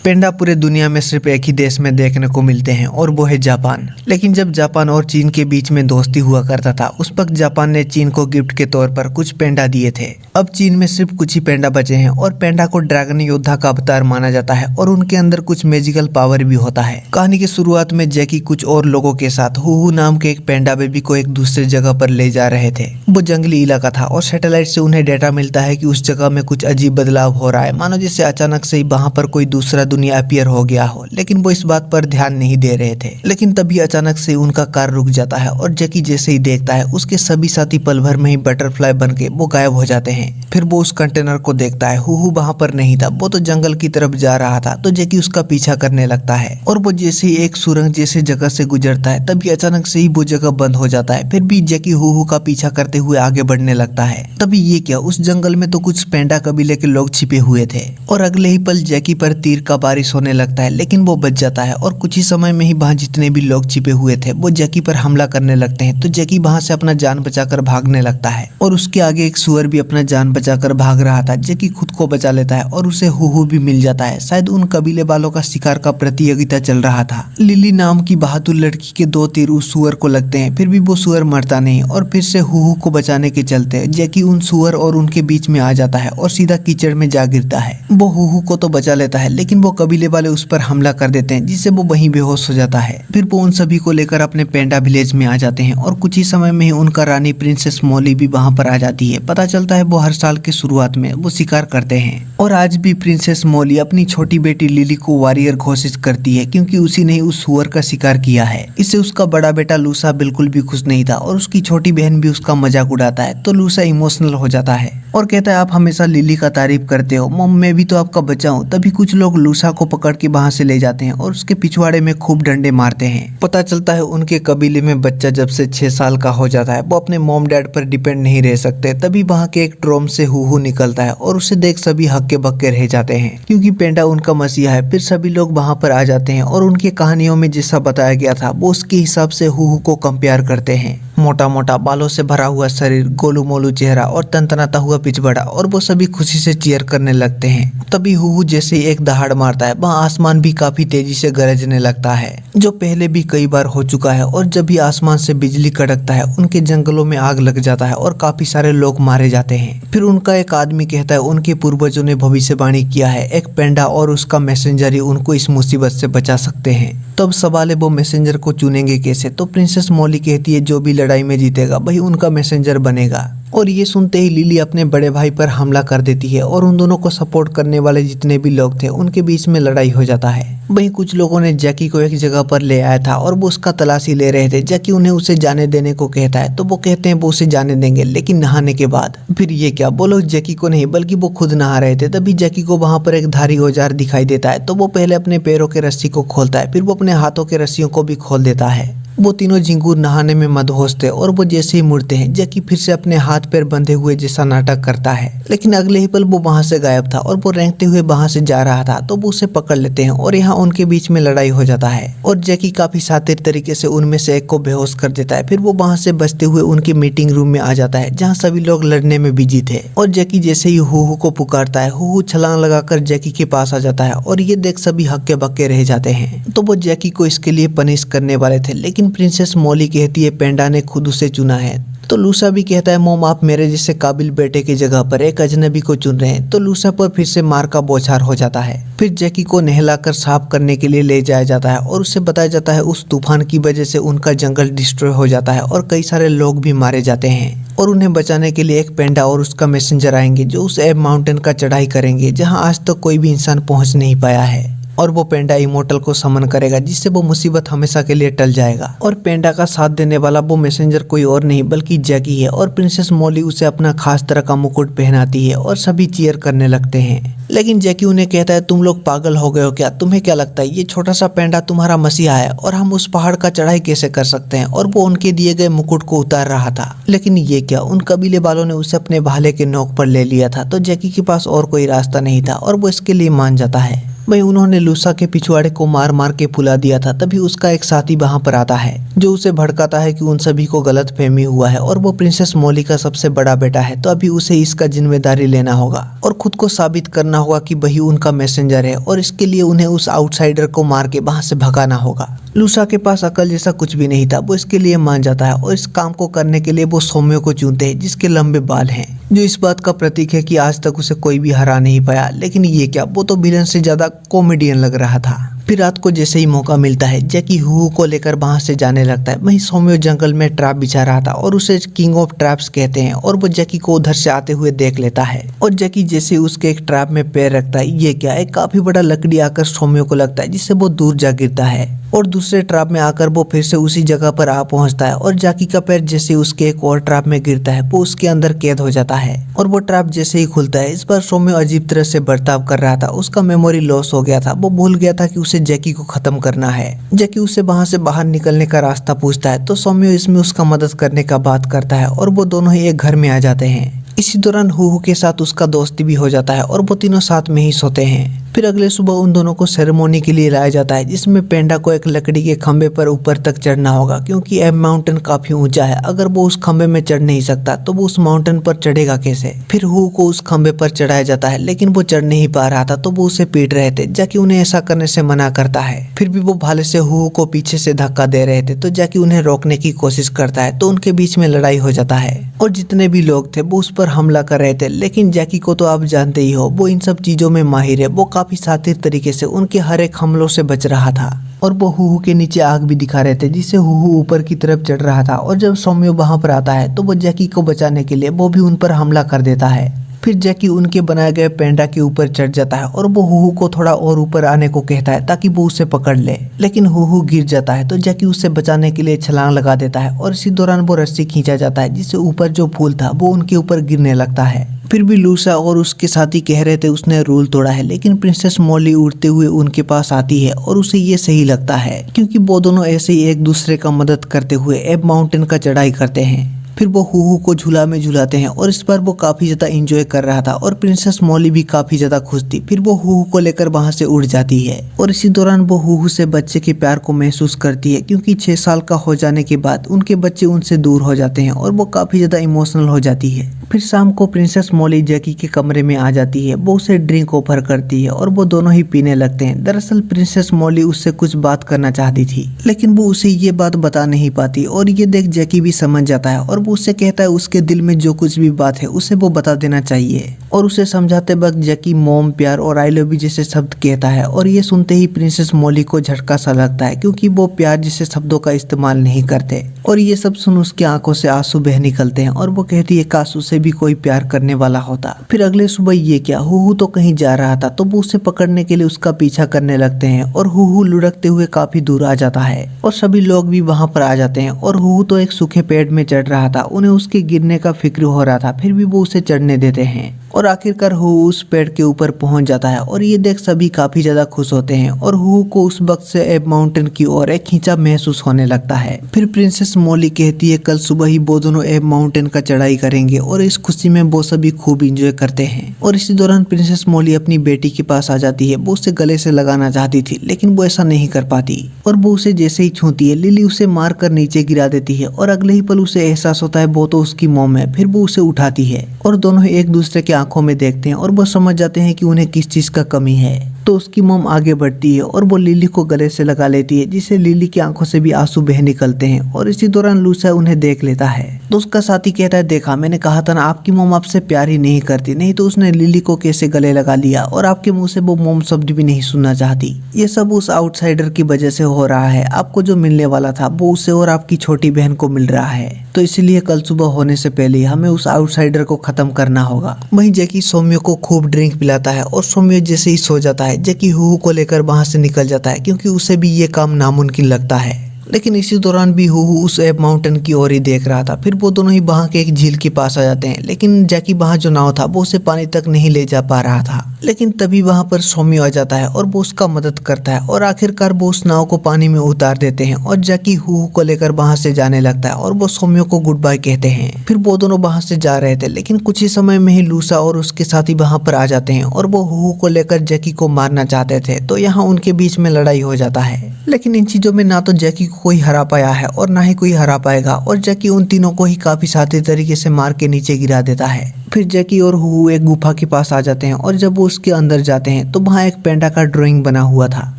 पेंडा पूरे दुनिया में सिर्फ एक ही देश में देखने को मिलते हैं और वो है जापान। लेकिन जब जापान और चीन के बीच में दोस्ती हुआ करता था उस वक्त जापान ने चीन को गिफ्ट के तौर पर कुछ पेंडा दिए थे। अब चीन में सिर्फ कुछ ही पेंडा बचे हैं और पेंडा को ड्रैगन योद्धा का अवतार माना जाता है और उनके अंदर कुछ मैजिकल पावर भी होता है। कहानी की शुरुआत में जैकी कुछ और लोगों के साथ हुहू नाम के एक पेंडा बेबी को एक दूसरे जगह पर ले जा रहे थे। वो जंगली इलाका था और सैटेलाइट से उन्हें डेटा मिलता है कि उस जगह में कुछ अजीब बदलाव हो रहा है, मानो जैसे अचानक से ही वहां पर कोई दूसरा दुनिया अपीयर हो गया हो। लेकिन वो इस बात पर ध्यान नहीं दे रहे थे। लेकिन तभी अचानक से उनका कार रुक जाता है और जैकी जैसे ही देखता है उसके सभी साथी पल भर में ही बटरफ्लाई बन के वो गायब हो जाते हैं। फिर वो उस कंटेनर को देखता है। हुहू वहां पर नहीं था, वो तो जंगल की तरफ जा रहा था। तो जैकी उसका पीछा करने लगता है और वो जैसे ही एक सुरंग जैसे जगह से गुजरता है तभी अचानक से ही वो जगह बंद हो जाता है। फिर भी जैकी हुहू का पीछा करते हुए आगे बढ़ने लगता है। तभी ये क्या, उस जंगल में तो कुछ पेंडा कबीले के लोग छिपे हुए थे और अगले ही पल जैकी पर तीर का बारिश होने लगता है। लेकिन वो बच जाता है और कुछ ही समय में ही वहां जितने भी लोग छिपे हुए थे वो जैकी पर हमला करने लगते हैं। तो जैकी वहां से अपना जान बचाकर भागने लगता है और उसके आगे एक सुअर भी अपना जान बचाकर भाग रहा था। जैकी खुद को बचा लेता है और उसे हुहू भी मिल जाता है। शायद उन कबीले वालों का शिकार का प्रतियोगिता चल रहा था। लिली नाम की बहादुर लड़की के 2 तीर उस सुअर को लगते हैं, फिर भी वो सुअर मरता नहीं और फिर से हुहू को बचाने के चलते जैकी उन सुअर और उनके बीच में आ जाता है और सीधा कीचड़ में जा गिरता है। वो हुहू को तो बचा लेता है लेकिन वो कबीले वाले उस पर हमला कर देते हैं जिससे वो वहीं बेहोश हो जाता है। फिर वो उन सभी को लेकर अपने पेंडा विलेज में आ जाते हैं और कुछ ही समय में ही उनका रानी प्रिंसेस मॉली भी वहां पर आ जाती है। पता चलता है वो हर साल के शुरुआत में वो शिकार करते हैं और आज भी प्रिंसेस मॉली अपनी छोटी बेटी लिली को वॉरियर घोषित करती है क्योंकि उसी ने उस सुअर का शिकार किया है। इससे उसका बड़ा बेटा लूसा बिल्कुल भी खुश नहीं था और उसकी छोटी बहन भी उसका मजाक उड़ाता है। तो लूसा इमोशनल हो जाता है और कहता है आप हमेशा लिली का तारीफ करते हो मम, मैं भी तो आपका बच्चा हूँ। तभी कुछ लोग लूसा को पकड़ के वहां से ले जाते हैं और उसके पिछवाड़े में खूब डंडे मारते हैं। पता चलता है उनके कबीले में बच्चा जब से 6 साल का हो जाता है वो अपने मॉम डैड पर डिपेंड नहीं रह सकते। तभी वहां के एक ड्रोम से हुहू निकलता है और उसे देख सभी हक्के बक्के रह जाते हैं क्योंकि पेंडा उनका मसीहा है। फिर सभी लोग वहां पर आ जाते हैं और उनकी कहानियों में जैसा बताया गया था वो उसके हिसाब से हुहू को कंपेयर करते हैं। मोटा मोटा बालों से भरा हुआ शरीर, गोलू मोलू चेहरा और तनतनाता हुआ पिछवाड़ा, और वो सभी खुशी से चीयर करने लगते हैं। तभी हुहू जैसे एक दहाड़ मारता है वहाँ आसमान भी काफी तेजी से गरजने लगता है जो पहले भी कई बार हो चुका है। और जब भी आसमान से बिजली कड़कता है उनके जंगलों में आग लग जाता है और काफी सारे लोग मारे जाते हैं। फिर उनका एक आदमी कहता है उनके पूर्वजों ने भविष्यवाणी किया है एक पेंडा और उसका मैसेंजर ही उनको इस मुसीबत से बचा सकते हैं। तब सवाल है वो मैसेंजर को चुनेंगे कैसे। तो प्रिंसेस मॉली कहती है जो भी लड़ाई में जीतेगा वही उनका मैसेंजर बनेगा। और ये सुनते ही लिली अपने बड़े भाई पर हमला कर देती है और उन दोनों को सपोर्ट करने वाले जितने भी लोग थे उनके बीच में लड़ाई हो जाता है। वहीं कुछ लोगों ने जैकी को एक जगह पर ले आया था और वो उसका तलाशी ले रहे थे। जैकी उन्हें उसे जाने देने को कहता है तो वो कहते हैं वो उसे जाने देंगे लेकिन नहाने के बाद। फिर ये क्या, वो लोग जैकी को नहीं बल्कि वो खुद नहा रहे थे। तभी जैकी को वहां पर एक धारी औजार दिखाई देता है तो वो पहले अपने पैरों के रस्सी को खोलता है, फिर वो अपने हाथों के रस्सियों को भी खोल देता है। वो तीनों झिंगूर नहाने में मदहोश थे और वो जैसे ही मुड़ते हैं जैकी फिर से अपने हाथ पैर बंधे हुए जैसा नाटक करता है। लेकिन अगले ही पल वो वहां से गायब था और वो रेंगते हुए वहां से जा रहा था तो वो उसे पकड़ लेते हैं और यहाँ उनके बीच में लड़ाई हो जाता है और जैकी काफी शातिर तरीके से उनमें से एक को बेहोश कर देता है। फिर वो वहां से बचते हुए उनकी मीटिंग रूम में आ जाता है जहाँ सभी लोग लड़ने में बिजी थे और जैकी जैसे ही हुहू को पुकारता है हुहू छलांग लगाकर जैकी के पास आ जाता है और ये देख सभी हक्के बक्के रह जाते हैं। तो वो जैकी को इसके लिए पनिश करने वाले थे लेकिन प्रिंसेस मॉली कहती है पेंडा ने खुद उसे चुना है। तो लूसा भी कहता है मोम, आप मेरे जैसे काबिल बेटे की जगह पर एक अजनबी को चुन रहे हैं। तो लूसा पर फिर से मार का बौछार हो जाता है। फिर जैकी को नहलाकर साफ करने के लिए ले जाया जाता है और उसे बताया जाता है उस तूफान की वजह से उनका जंगल डिस्ट्रॉय हो जाता है और कई सारे लोग भी मारे जाते हैं और उन्हें बचाने के लिए एक पेंडा और उसका मैसेंजर आएंगे जो उस एब माउंटेन का चढ़ाई करेंगे जहाँ आज तक कोई भी इंसान पहुंच नहीं पाया है। और वो पेंडा इमोर्टल को समन करेगा जिससे वो मुसीबत हमेशा के लिए टल जाएगा। और पेंडा का साथ देने वाला वो मैसेंजर कोई और नहीं बल्कि जैकी है और प्रिंसेस मॉली उसे अपना खास तरह का मुकुट पहनाती है और सभी चीयर करने लगते हैं। लेकिन जैकी उन्हें कहता है तुम लोग पागल हो गए हो क्या, तुम्हें क्या लगता है ये छोटा सा पेंडा तुम्हारा मसीहा है और हम उस पहाड़ का चढ़ाई कैसे कर सकते हैं। और वो उनके दिए गए मुकुट को उतार रहा था लेकिन ये क्या, उन कबीले वालों ने उसे अपने भाले के नोक पर ले लिया था। तो जैकी के पास और कोई रास्ता नहीं था और वो इसके लिए मान जाता है। वहीं उन्होंने लूसा के पिछवाड़े को मार मार के फुला दिया था। तभी उसका एक साथी वहां पर आता है जो उसे भड़काता है कि उन सभी को गलतफहमी हुआ है और वो प्रिंसेस मॉली का सबसे बड़ा बेटा है, तो अभी उसे इसका जिम्मेदारी लेना होगा और खुद को साबित करना होगा कि वही उनका मैसेंजर है और इसके लिए उन्हें उस आउटसाइडर को मार के वहां से भगाना होगा। लूसा के पास अकल जैसा कुछ भी नहीं था, वो इसके लिए मान जाता है और इस काम को करने के लिए वो सौम्य को चुनते हैं जिसके लंबे बाल हैं, जो इस बात का प्रतीक है कि आज तक उसे कोई भी हरा नहीं पाया। लेकिन ये क्या, वो तो विलन से ज्यादा कॉमेडियन लग रहा था। फिर रात को जैसे ही मौका मिलता है जैकी हू को लेकर वहां से जाने लगता है। वहीं सौम्य जंगल में ट्रैप बिछा रहा था और उसे किंग ऑफ ट्रैप्स कहते हैं और वो जैकी को उधर से आते हुए देख लेता है और जैकी जैसे उसके एक ट्रैप में पैर रखता है, ये क्या, एक काफी बड़ा लकड़ी आकर सौम्य को लगता है जिससे वो दूर जा गिरता है और दूसरे ट्रैप में आकर वो फिर से उसी जगह पर आ पहुंचता है और जैकी का पैर जैसे उसके एक और ट्रैप में गिरता है वो उसके अंदर कैद हो जाता है और वो ट्रैप जैसे ही खुलता है, इस बार सौम्य अजीब तरह से बर्ताव कर रहा था। उसका मेमोरी लॉस हो गया था, वो भूल गया था कि उसे जैकी को खत्म करना है। जैकी उससे वहां से बाहर निकलने का रास्ता पूछता है तो सौम्य इसमें उसका मदद करने का बात करता है और वो दोनों ही एक घर में आ जाते हैं। इसी दौरान हू के साथ उसका दोस्ती भी हो जाता है और वो तीनों साथ में ही सोते हैं। फिर अगले सुबह उन दोनों को सेरेमोनी के लिए लाया जाता है जिसमें पेंडा को एक लकड़ी के खंबे पर ऊपर तक चढ़ना होगा क्योंकि एब माउंटेन काफी ऊंचा है। अगर वो उस खंबे में चढ़ नहीं सकता तो वो उस माउंटेन पर चढ़ेगा कैसे। फिर हू को उस खंबे पर चढ़ाया जाता है लेकिन वो चढ़ नहीं पा रहा था तो वो उसे पीट रहे थे। जैकी उन्हें ऐसा करने से मना करता है, फिर भी वो भाले से हू को पीछे से धक्का दे रहे थे तो जैकी उन्हें रोकने की कोशिश करता है तो उनके बीच में लड़ाई हो जाता है और जितने भी लोग थे वो उस पर हमला कर रहे थे। लेकिन जैकी को तो आप जानते ही हो, वो इन सब चीजों में माहिर है। वो काफी शातिर तरीके से उनके हर एक हमलों से बच रहा था और वो हू के नीचे आग भी दिखा रहे थे जिससे हू ऊपर की तरफ चढ़ रहा था और जब सौम्य वहां पर आता है तो वो जैकी को बचाने के लिए वो भी उन पर हमला कर देता है। फिर जैकी उनके बनाए गए पेंडा के ऊपर चढ़ जाता है और वो हू को थोड़ा और ऊपर आने को कहता है ताकि वो उसे पकड़ ले, लेकिन हू गिर जाता है तो जैकी उससे बचाने के लिए छलांग लगा देता है और इसी दौरान वो रस्सी खींचा जाता है जिससे ऊपर जो फूल था वो उनके ऊपर गिरने लगता है। फिर भी लूसा और उसके साथी कह रहे थे उसने रूल तोड़ा है, लेकिन प्रिंसेस मॉली उड़ते हुए उनके पास आती है और उसे ये सही लगता है क्योंकि वो दोनों ऐसे ही एक दूसरे का मदद करते हुए एब माउंटेन का चढ़ाई करते हैं। फिर वो हू को झूला में झुलाते हैं और इस बार वो काफी ज्यादा एंजॉय कर रहा था और प्रिंसेस मॉली भी काफी ज्यादा खुश थी। फिर वो हू को लेकर वहां से उड़ जाती है और इसी दौरान वो हू से बच्चे के प्यार को महसूस करती है क्योंकि 6 साल का हो जाने के बाद उनके बच्चे उनसे दूर हो जाते हैं और वो काफी ज्यादा इमोशनल हो जाती है। फिर शाम को प्रिंसेस मॉली जैकी के कमरे में आ जाती है, वो उसे ड्रिंक ऑफर करती है और वो दोनों ही पीने लगते हैं। दरअसल प्रिंसेस मॉली उससे कुछ बात करना चाहती थी लेकिन वो उसे ये बात बता नहीं पाती और ये देख जैकी भी समझ जाता है और वो उससे कहता है उसके दिल में जो कुछ भी बात है उसे वो बता देना चाहिए और उसे समझाते वक्त जैकी मोम, प्यार और आई लव यू जैसे शब्द कहता है और ये सुनते ही प्रिंसेस मॉली को झटका सा लगता है क्योंकि वो प्यार जैसे शब्दों का इस्तेमाल नहीं करते और ये सब सुन उसकी आंखों से आंसू बह निकलते हैं और वो कहती है काश उसे भी कोई प्यार करने वाला होता। फिर अगले सुबह ये क्या, हू तो कहीं जा रहा था तो वो उसे पकड़ने के लिए उसका पीछा करने लगते हैं और हू लुढ़कते हुए काफी दूर आ जाता है और सभी लोग भी वहां पर आ जाते हैं और हू तो एक सूखे पेड़ में चढ़ रहा था, उन्हें उसके गिरने का फिक्र हो रहा था, फिर भी वो उसे चढ़ने देते हैं और आखिरकार हू उस पेड़ के ऊपर पहुंच जाता है और ये देख सभी काफी ज्यादा खुश होते हैं और हू को उस वक्त से एब माउंटेन की ओर एक खींचा महसूस होने लगता है। फिर प्रिंसेस मॉली कहती है कल सुबह ही वो दोनों एब माउंटेन का चढ़ाई करेंगे और इस खुशी में वो सभी खूब इंजॉय करते हैं और इसी दौरान प्रिंसेस मॉली अपनी बेटी के पास आ जाती है। वो उसे गले से लगाना चाहती थी लेकिन वो ऐसा नहीं कर पाती और वो उसे जैसे ही छूती है लिली उसे मार कर नीचे गिरा देती है और अगले ही पल उसे एहसास होता है वो तो उसकी मॉम है। फिर वो उसे उठाती है और दोनों एक दूसरे के आंखों में देखते हैं और वो समझ जाते हैं कि उन्हें किस चीज का कमी है। तो उसकी मॉम आगे बढ़ती है और वो लिली को गले से लगा लेती है जिससे लिली की आंखों से भी आंसू बह निकलते हैं और इसी दौरान लूसा उन्हें देख लेता है तो उसका साथी कहता है देखा, मैंने कहा था ना आपकी मॉम आपसे प्यार ही नहीं करती, नहीं तो उसने लिली को कैसे गले लगा लिया और आपके मुंह से वो मॉम शब्द भी नहीं सुनना चाहती। ये सब उस आउटसाइडर की वजह से हो रहा है, आपको जो मिलने वाला था वो उसे और आपकी छोटी बहन को मिल रहा है, तो इसलिए कल सुबह होने से पहले हमें उस आउटसाइडर को खत्म करना होगा। वहीं जैकी सौम्य को खूब ड्रिंक पिलाता है और सौम्य जैसे ही सो जाता है जैकी हू को लेकर वहां से निकल जाता है क्योंकि उसे भी ये काम नामुमकिन लगता है। लेकिन इसी दौरान भी हूहू उस एब माउंटेन की ओर ही देख रहा था। फिर वो दोनों ही वहाँ के एक झील के पास आ जाते हैं, लेकिन जैकी वहाँ जो नाव था वो उसे पानी तक नहीं ले जा पा रहा था। लेकिन तभी वहाँ पर सोम्यो आ जाता है और वो उसका मदद करता है और आखिरकार वो उस नाव को पानी में उतार देते हैं और जैकी हूहू को लेकर वहाँ से जाने लगता है और वो सोम्यो को गुड बाय कहते हैं। फिर वो दोनों वहाँ से जा रहे थे, लेकिन कुछ ही समय में ही लूसा और उसके साथी वहाँ पर आ जाते हैं और वो हूहू को लेकर जैकी को मारना चाहते थे। तो यहाँ उनके बीच में लड़ाई हो जाता है, लेकिन इन चीजों में ना तो जैकी को कोई हरा पाया है और ना ही कोई हरा पाएगा और जैकी उन तीनों को ही काफी शातिर तरीके से मार के नीचे गिरा देता है। फिर जैकी और हूहू एक गुफा के पास आ जाते हैं और जब वो उसके अंदर जाते हैं तो वहाँ एक पेंडा का ड्राइंग बना हुआ था।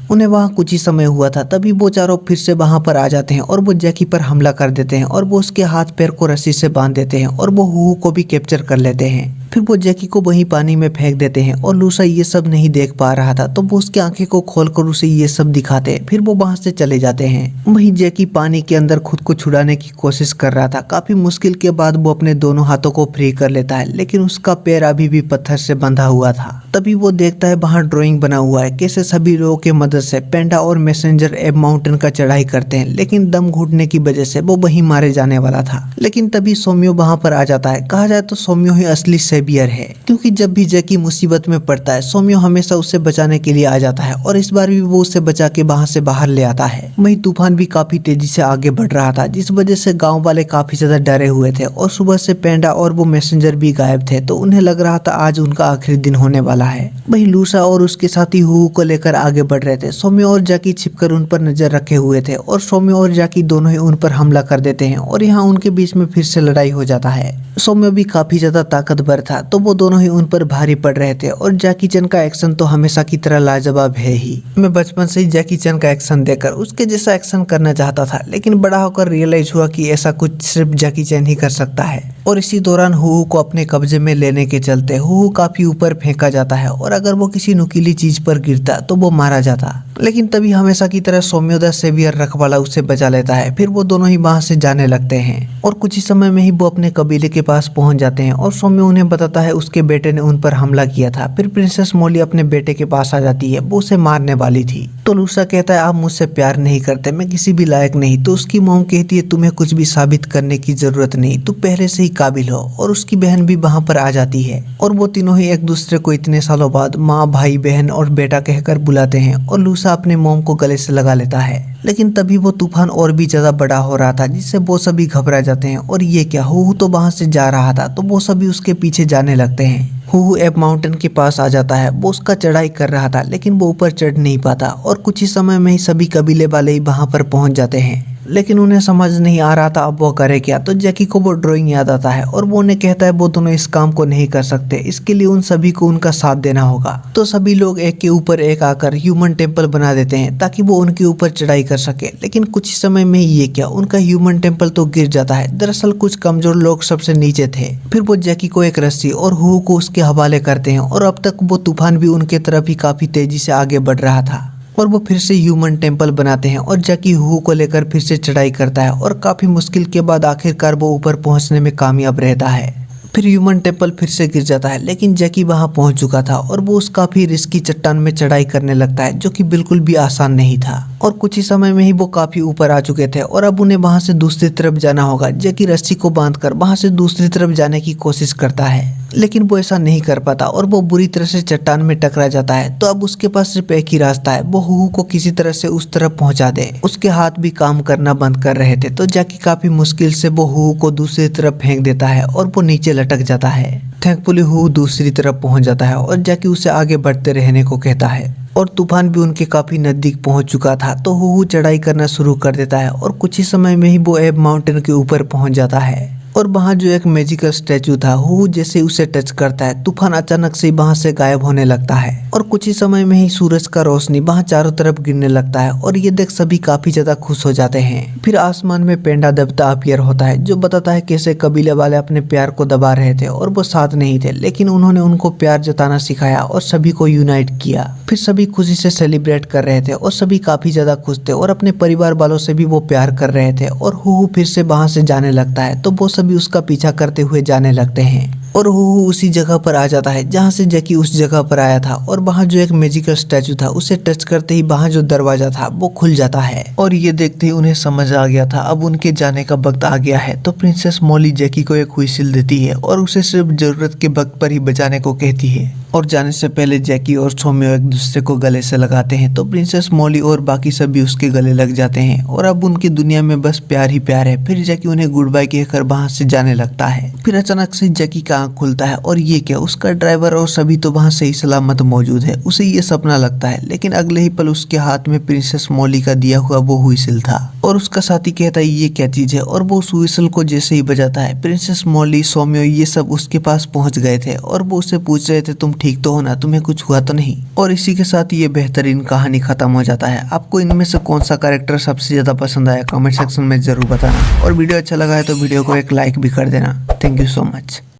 उन्हें वहाँ कुछ ही समय हुआ था, तभी वो चारों फिर से वहाँ पर आ जाते हैं और वो जैकी पर हमला कर देते हैं और वो उसके हाथ पैर को रस्सी से बांध देते हैं और वो हूहू को भी कैप्चर कर लेते हैं। फिर वो जैकी को वहीं पानी में फेंक देते हैं और लूसा ये सब नहीं देख पा रहा था, तो वो उसकी आंखें को खोलकर उसे ये सब दिखाते। फिर वो वहाँ से चले जाते हैं। वहीं जैकी पानी के अंदर खुद को छुड़ाने की कोशिश कर रहा था। काफी मुश्किल के बाद वो अपने दोनों हाथों को फ्री कर लेता है, लेकिन उसका पैर अभी भी पत्थर से बंधा हुआ था। तभी वो देखता है वहाँ ड्राइंग बना हुआ है, कैसे सभी लोगों की मदद से पेंडा और मैसेंजर एब माउंटेन का चढ़ाई करते हैं, लेकिन दम घुटने की वजह से वो वहीं मारे जाने वाला था। लेकिन तभी सोम्यो वहाँ पर आ जाता है। कहा जाए तो सोम्यो ही असली सेवियर है, क्योंकि जब भी जैकी मुसीबत में पड़ता है सोम्यो हमेशा उसे बचाने के लिए आ जाता है और इस बार भी वो उसे बचा के वहाँ से बाहर ले आता है। वहीं तूफान भी काफी तेजी से आगे बढ़ रहा था, जिस वजह से गाँव वाले काफी ज्यादा डरे हुए थे और सुबह से पेंडा और वो मैसेंजर भी गायब थे, तो उन्हें लग रहा था आज उनका आखिरी दिन होने वाला है। वहीं लूसा और उसके साथी हूहू को लेकर आगे बढ़ रहे थे। सोम्यो और जैकी छिपकर उन पर नजर रखे हुए थे और सोम्यो और जैकी दोनों ही उन पर हमला कर देते हैं और यहाँ उनके बीच में फिर से लड़ाई हो जाता है। सोम्यो भी काफी ज्यादा ताकतवर था, तो वो दोनों ही उन पर भारी पड़ रहे थे और जैकी चैन का एक्शन तो हमेशा की तरह लाजवाब है ही। मैं बचपन से ही जैकी चैन का एक्शन देखकर उसके जैसा एक्शन करना चाहता था, लेकिन बड़ा होकर रियलाइज हुआ कि ऐसा कुछ सिर्फ जैकी चैन ही कर सकता है। और इसी दौरान हूहू को अपने कब्जे में लेने के चलते हूहू काफी ऊपर फेंका जाता है और अगर वो किसी नुकीली चीज पर गिरता तो वो मारा जाता। लेकिन तभी हमेशा की तरह सोम्यो द सेवियर रखवाला उसे बचा लेता है। फिर वो दोनों ही वहां से जाने लगते हैं और कुछ ही समय में ही वो अपने कबीले के पास पहुंच जाते हैं और सोम्यो उन्हें बताता है उसके बेटे ने उन पर हमला किया था। फिर प्रिंसेस मोली अपने बेटे के पास आ जाती है, वो उसे मारने वाली थी। तो लूसा कहता है आप मुझसे प्यार नहीं करते, मैं किसी भी लायक नहीं। तो उसकी मॉम कहती है तुम्हें कुछ भी साबित करने की जरूरत नहीं, तू पहले से ही काबिल हो। और उसकी बहन भी वहां पर आ जाती है और वो तीनों ही एक दूसरे को इतने सालों बाद माँ, भाई, बहन और बेटा कहकर बुलाते हैं और लूसा अपने मॉम को गले से लगा लेता है। लेकिन तभी वो तूफान और भी ज्यादा बड़ा हो रहा था, जिससे वो सभी घबरा जाते हैं और ये क्या, हूहू तो वहां से जा रहा था, तो वो सभी उसके पीछे जाने लगते हैं। हूहू एब माउंटेन के पास आ जाता है। वो उसका चढ़ाई कर रहा था, लेकिन वो ऊपर चढ़ नहीं पाता और कुछ ही समय में ही सभी कबीले वाले ही वहां पर पहुंच जाते हैं। लेकिन उन्हें समझ नहीं आ रहा था अब वो करे क्या। तो जैकी को वो ड्राइंग याद आता है और वो उन्हें कहता है वो दोनों इस काम को नहीं कर सकते, इसके लिए उन सभी को उनका साथ देना होगा। तो सभी लोग एक के ऊपर एक आकर ह्यूमन टेम्पल बना देते हैं ताकि वो उनके ऊपर चढ़ाई कर सके। लेकिन कुछ ही समय में ये क्या, उनका ह्यूमन टेम्पल तो गिर जाता है। दरअसल कुछ कमजोर लोग सबसे नीचे थे। फिर वो जैकी को एक रस्सी और हूहू को उसके हवाले करते हैं और अब तक वो तूफान भी उनके तरफ ही काफी तेजी से आगे बढ़ रहा था और वो फिर से ह्यूमन टेम्पल बनाते हैं और जैकी हूहू को लेकर फिर से चढ़ाई करता है और काफी मुश्किल के बाद आखिरकार वो ऊपर पहुंचने में कामयाब रहता है। फिर ह्यूमन टेम्पल फिर से गिर जाता है, लेकिन जैकी वहां पहुंच चुका था और वो उस काफी रिस्की चट्टान में चढ़ाई करने लगता है, जो कि बिल्कुल भी आसान नहीं था। और कुछ ही समय में ही वो काफी ऊपर आ चुके थे और अब उन्हें वहां से दूसरी तरफ जाना होगा। जैकी रस्सी को बांधकर वहां से दूसरी तरफ जाने की कोशिश करता है, लेकिन वो ऐसा नहीं कर पाता और वो बुरी तरह से चट्टान में टकरा जाता है। तो अब उसके पास सिर्फ एक ही रास्ता है, वो हूहू को किसी तरह से उस तरफ पहुंचा दे। उसके हाथ भी काम करना बंद कर रहे थे, तो जैकी काफी मुश्किल से वो हूहू को दूसरी तरफ फेंक देता है और वो नीचे लटक जाता है। थैंकफुली हूहू दूसरी तरफ पहुंच जाता है और जैकी उसे आगे बढ़ते रहने को कहता है और तूफान भी उनके काफी नजदीक पहुंच चुका था। तो हूहू चढ़ाई करना शुरू कर देता है और कुछ ही समय में ही वो एब माउंटेन के ऊपर पहुंच जाता है और वहाँ जो एक मैजिकल स्टैचू था, हूहू जैसे उसे टच करता है, तूफान अचानक से वहाँ से गायब होने लगता है और कुछ ही समय में ही सूरज का रोशनी वहाँ चारों तरफ गिरने लगता है और ये देख सभी काफी ज्यादा खुश हो जाते हैं। फिर आसमान में पेंडा देवता अपीयर होता है, जो बताता है कैसे कबीले वाले अपने प्यार को दबा रहे थे और वो साथ नहीं थे, लेकिन उन्होंने उनको प्यार जताना सिखाया और सभी को यूनाइट किया। फिर सभी खुशी से सेलिब्रेट कर रहे थे और सभी काफी ज्यादा खुश थे और अपने परिवार वालों से भी वो प्यार कर रहे थे और हूहू फिर से वहाँ से जाने लगता है, तो वो सभी उसका पीछा करते हुए जाने लगते हैं। और वो उसी जगह पर आ जाता है जहाँ से जैकी उस जगह पर आया था और वहाँ जो एक मैजिकल स्टैचू था उसे टच करते ही वहाँ जो दरवाजा था वो खुल जाता है। और ये देखते ही उन्हें समझ आ गया था अब उनके जाने का वक्त आ गया है। तो प्रिंसेस मॉली जैकी को एक व्हिसिल देती है और उसे सिर्फ जरूरत के वक्त पर ही बजाने को कहती है। और जाने से पहले जैकी और सोमियो एक दूसरे को गले से लगाते हैं तो प्रिंसेस मॉली और बाकी सभी उसके गले लग जाते हैं और अब उनकी दुनिया में बस प्यार ही प्यार है। फिर जैकी उन्हें गुड बाय कहकर वहां से जाने लगता है। फिर अचानक से जैकी का आंख खुलता है और ये क्या, उसका ड्राइवर और सभी तो वहां सही सलामत मौजूद है। उसे ये सपना लगता है लेकिन अगले ही पल उसके हाथ में प्रिंसेस मॉली का दिया हुआ वो व्हिसिल था और उसका साथी कहता है ये क्या चीज है और वो उस व्हिसिल को जैसे ही बजाता है प्रिंसेस मॉली सोमियो ये सब उसके पास पहुंच गए थे और वो उससे पूछ रहे थे तुम ठीक तो हो ना, तुम्हें कुछ हुआ तो नहीं। और इसी के साथ ये बेहतरीन कहानी खत्म हो जाता है। आपको इनमें से कौन सा कैरेक्टर सबसे ज्यादा पसंद आया कमेंट सेक्शन में जरूर बताना और वीडियो अच्छा लगा है तो वीडियो को एक लाइक भी कर देना। Thank you so much.